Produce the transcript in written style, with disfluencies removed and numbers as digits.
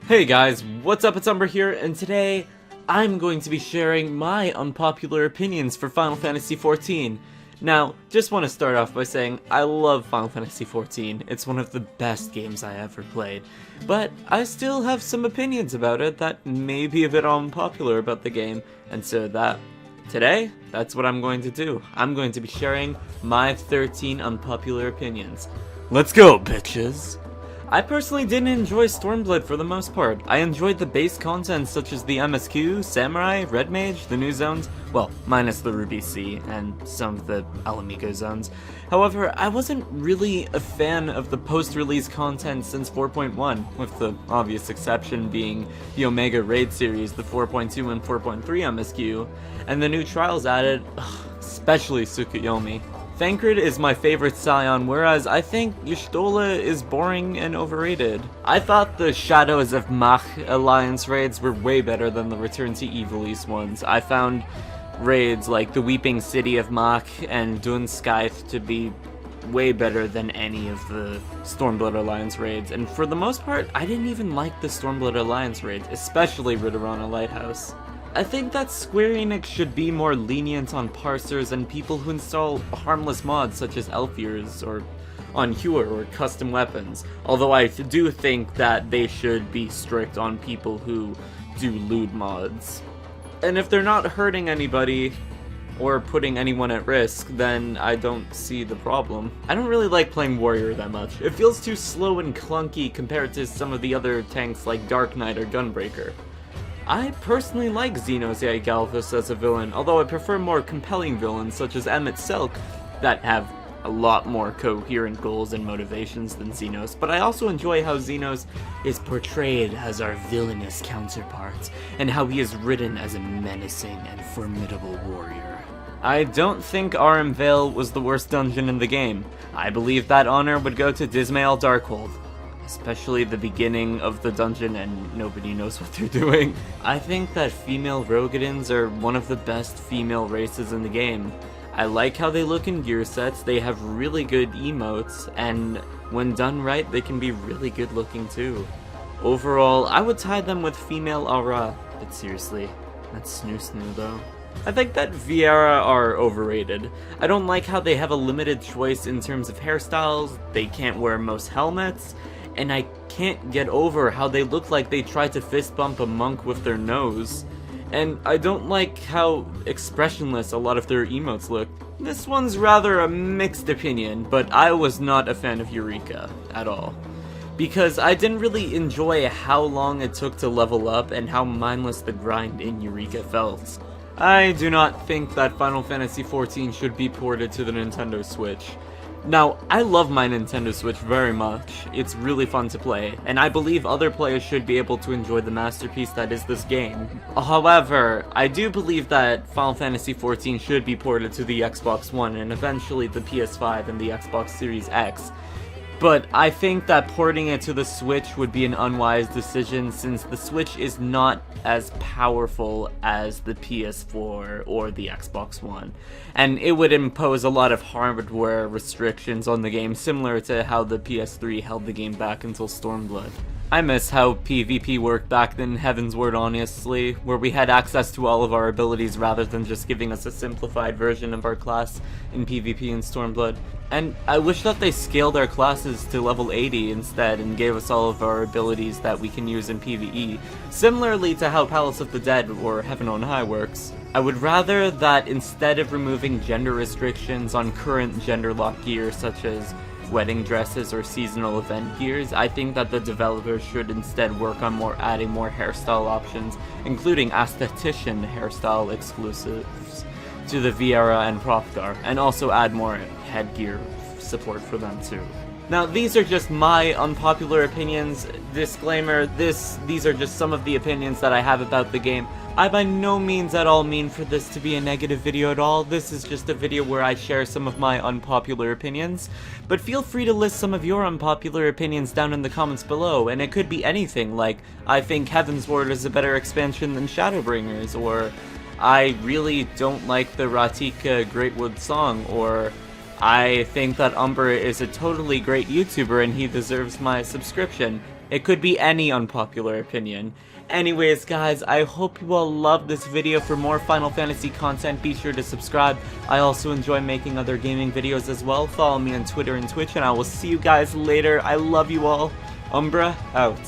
Hey guys, what's up? It's Umbruhh here, and today I'm going to be sharing my unpopular opinions for Final Fantasy XIV. Now, just want to start off by saying I love Final Fantasy XIV. It's one of the best games I ever played, but I still have some opinions about it that may be a bit unpopular about the game, and so today, that's what I'm going to do. I'm going to be sharing my 13 unpopular opinions. Let's go, bitches! I personally didn't enjoy Stormblood for the most part. I enjoyed the base content such as the MSQ, Samurai, Red Mage, the new zones, well, minus the Ruby Sea and some of the Alamigo zones. However, I wasn't really a fan of the post-release content since 4.1, with the obvious exception being the Omega Raid series, the 4.2 and 4.3 MSQ, and the new trials added, especially Tsukuyomi. Thancred is my favorite Scion, whereas I think Y'shtola is boring and overrated. I thought the Shadows of Mach Alliance raids were way better than the Return to Evil East ones. I found raids like the Weeping City of Mach and Dunskith to be way better than any of the Stormblood Alliance raids, and for the most part, I didn't even like the Stormblood Alliance raids, especially Ridorana Lighthouse. I think that Square Enix should be more lenient on parsers and people who install harmless mods such as elf ears or on Hewer or custom weapons, although I do think that they should be strict on people who do lewd mods. And if they're not hurting anybody or putting anyone at risk, then I don't see the problem. I don't really like playing Warrior that much. It feels too slow and clunky compared to some of the other tanks like Dark Knight or Gunbreaker. I personally like Zeno's Galvus as a villain, although I prefer more compelling villains such as Emmett Selk that have a lot more coherent goals and motivations than Zenos, but I also enjoy how Zenos is portrayed as our villainous counterpart, and how he is written as a menacing and formidable warrior. I don't think Aram Vale was the worst dungeon in the game. I believe that honor would go to Dismail Darkhold. Especially the beginning of the dungeon and nobody knows what they're doing. I think that female Rogadins are one of the best female races in the game. I like how they look in gear sets, they have really good emotes, and when done right, they can be really good looking too. Overall, I would tie them with female Aura, but seriously, that's snoo though. I think that Viera are overrated. I don't like how they have a limited choice in terms of hairstyles, they can't wear most helmets, and I can't get over how they look like they tried to fist bump a monk with their nose. And I don't like how expressionless a lot of their emotes look. This one's rather a mixed opinion, but I was not a fan of Eureka at all. Because I didn't really enjoy how long it took to level up and how mindless the grind in Eureka felt. I do not think that Final Fantasy XIV should be ported to the Nintendo Switch. Now, I love my Nintendo Switch very much, it's really fun to play, and I believe other players should be able to enjoy the masterpiece that is this game. However, I do believe that Final Fantasy XIV should be ported to the Xbox One and eventually the PS5 and the Xbox Series X. But I think that porting it to the Switch would be an unwise decision since the Switch is not as powerful as the PS4 or the Xbox One. And it would impose a lot of hardware restrictions on the game, similar to how the PS3 held the game back until Stormblood. I miss how PvP worked back in Heavensward, honestly, where we had access to all of our abilities rather than just giving us a simplified version of our class in PvP in Stormblood. And I wish that they scaled our classes to level 80 instead and gave us all of our abilities that we can use in PvE, similarly to how Palace of the Dead or Heaven on High works. I would rather that instead of removing gender restrictions on current gender-locked gear such as wedding dresses or seasonal event gears, I think that the developers should instead work on adding more hairstyle options, including aesthetician hairstyle exclusives to the Viera and Profgar, and also add more headgear support for them too. Now, these are just my unpopular opinions. Disclaimer, these are just some of the opinions that I have about the game. I by no means at all mean for this to be a negative video at all. This is just a video where I share some of my unpopular opinions. But feel free to list some of your unpopular opinions down in the comments below, and it could be anything like, I think Heavensward is a better expansion than Shadowbringers, or I really don't like the Ratika Greatwood song, or I think that Umbruhh is a totally great YouTuber and he deserves my subscription. It could be any unpopular opinion. Anyways, guys, I hope you all loved this video. For more Final Fantasy content, be sure to subscribe. I also enjoy making other gaming videos as well. Follow me on Twitter and Twitch, and I will see you guys later. I love you all. Umbruhh, out.